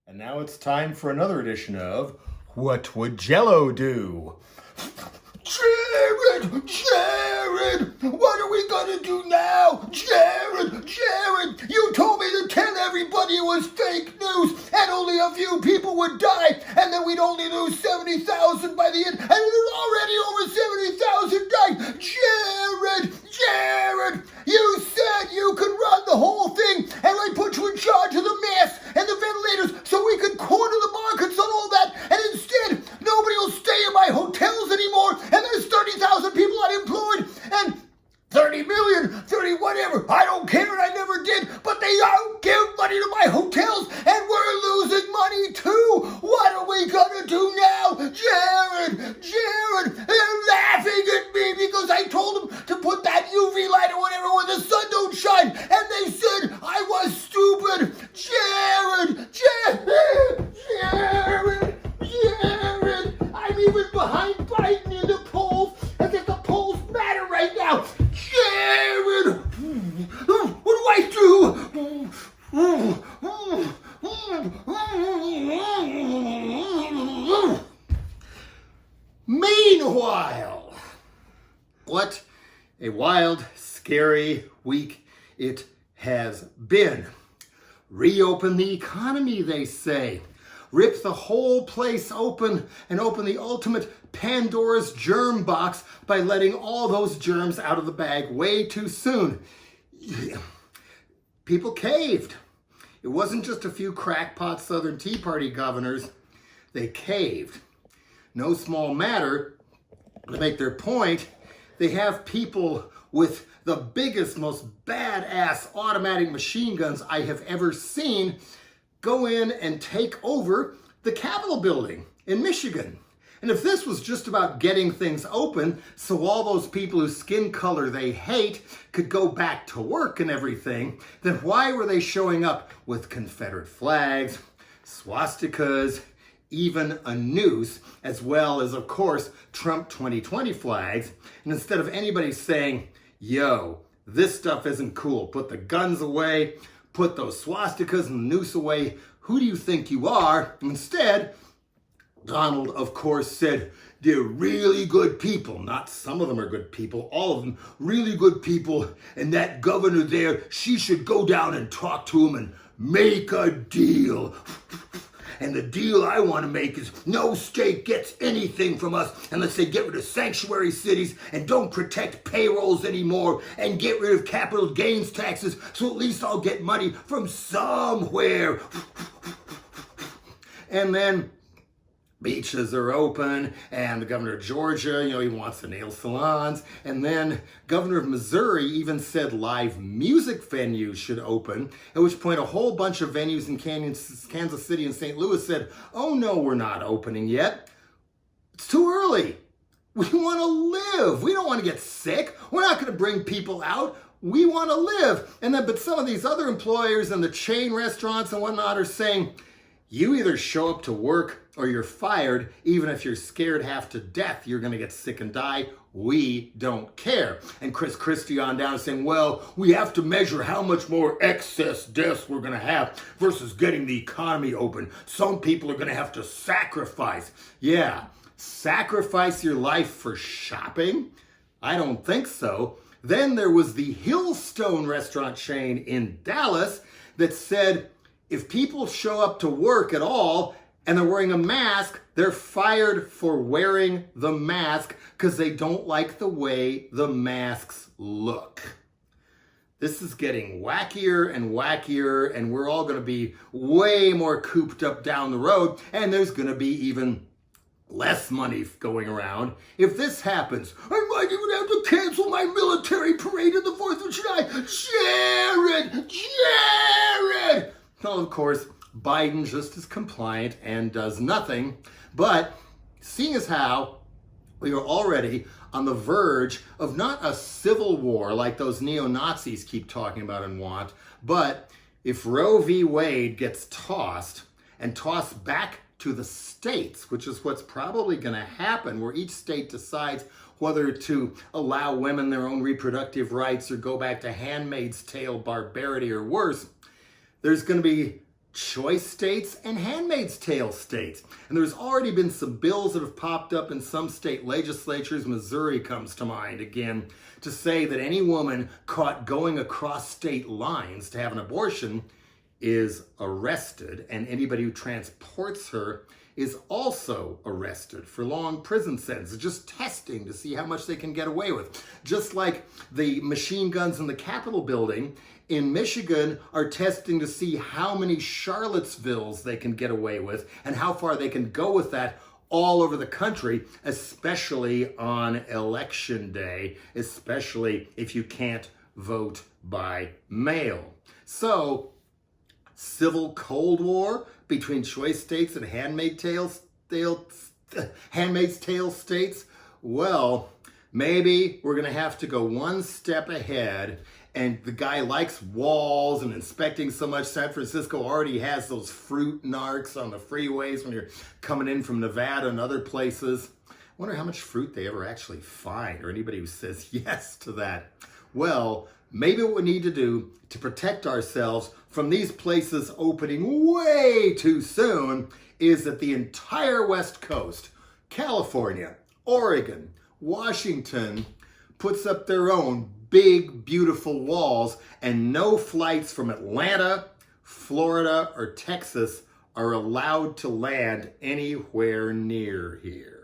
And now it's time for another edition of What Would Jello Do? Jared! What are we gonna do now? Jared! You told me to tell everybody it was fake news and only a few people would die and then we'd only lose 70,000 by the end and there's already over 70,000 died. Jared! You said you could run the whole thing and I put you in charge of the masks and the ventilators so we could corner the markets on all that, and instead nobody will stay in my hotels anymore and there's 30,000 people unemployed and 30 million, 30 whatever, I don't care and I never did, but they don't give money to my hotels and we're losing money too. What are we gonna do now? Jared, they're laughing at me because I told them to put that UV light or whatever where the sun don't shine and they said I was stupid. Jared, I'm even behind Biden in the polls as if the polls matter right now. Jared, what do I do? Meanwhile, what a wild, scary week it has been. Reopen the economy, they say. Rip the whole place open and open the ultimate Pandora's germ box by letting all those germs out of the bag way too soon. People caved. It wasn't just a few crackpot Southern Tea Party governors. They caved. No small matter, to make their point, they have people with the biggest, most badass automatic machine guns I have ever seen go in and take over the Capitol building in Michigan. And if this was just about getting things open so all those people whose skin color they hate could go back to work and everything, then why were they showing up with Confederate flags, swastikas, even a noose, as well as, of course, Trump 2020 flags? And instead of anybody saying, yo, this stuff isn't cool, put the guns away, put those swastikas and the noose away, who do you think you are? Instead, Donald, of course, said, they're really good people. Not some of them are good people, all of them really good people. And that governor there, she should go down and talk to him and make a deal. And the deal I want to make is no state gets anything from us unless they get rid of sanctuary cities and don't protect payrolls anymore and get rid of capital gains taxes so at least I'll get money from somewhere. And then beaches are open, and the governor of Georgia, he wants the nail salons. And then governor of Missouri even said live music venues should open, at which point a whole bunch of venues in Kansas City and St. Louis said, oh no, we're not opening yet. It's too early. We want to live. We don't want to get sick. We're not going to bring people out. We want to live. But some of these other employers and the chain restaurants and whatnot are saying, you either show up to work or you're fired. Even if you're scared half to death, you're going to get sick and die. We don't care. And Chris Christie on down is saying, well, we have to measure how much more excess deaths we're going to have versus getting the economy open. Some people are going to have to sacrifice. Yeah, sacrifice your life for shopping? I don't think so. Then there was the Hillstone restaurant chain in Dallas that said, if people show up to work at all and they're wearing a mask, they're fired for wearing the mask because they don't like the way the masks look. This is getting wackier and wackier, and we're all going to be way more cooped up down the road, and there's going to be even less money going around. If this happens, I might even have to cancel my military parade on the 4th of July. Jared! Well, of course, Biden just is compliant and does nothing. But seeing as how we are already on the verge of not a civil war like those neo-Nazis keep talking about and want, but if Roe v. Wade gets tossed and tossed back to the states, which is what's probably going to happen, where each state decides whether to allow women their own reproductive rights or go back to Handmaid's Tale barbarity or worse, there's going to be choice states and handmaid's tale states. And there's already been some bills that have popped up in some state legislatures. Missouri comes to mind again, to say that any woman caught going across state lines to have an abortion is arrested, and anybody who transports her is also arrested for long prison sentences, just testing to see how much they can get away with. Just like the machine guns in the Capitol building in Michigan are testing to see how many Charlottesvilles they can get away with and how far they can go with that all over the country, especially on election day, especially if you can't vote by mail. So, civil Cold War between choice states and handmaid's tale states? Well, maybe we're going to have to go one step ahead. And the guy likes walls and inspecting so much. San Francisco already has those fruit narcs on the freeways when you're coming in from Nevada and other places. I wonder how much fruit they ever actually find, or anybody who says yes to that. Well, maybe what we need to do to protect ourselves from these places opening way too soon is that the entire West Coast, California, Oregon, Washington, puts up their own big, beautiful walls, and no flights from Atlanta, Florida, or Texas are allowed to land anywhere near here.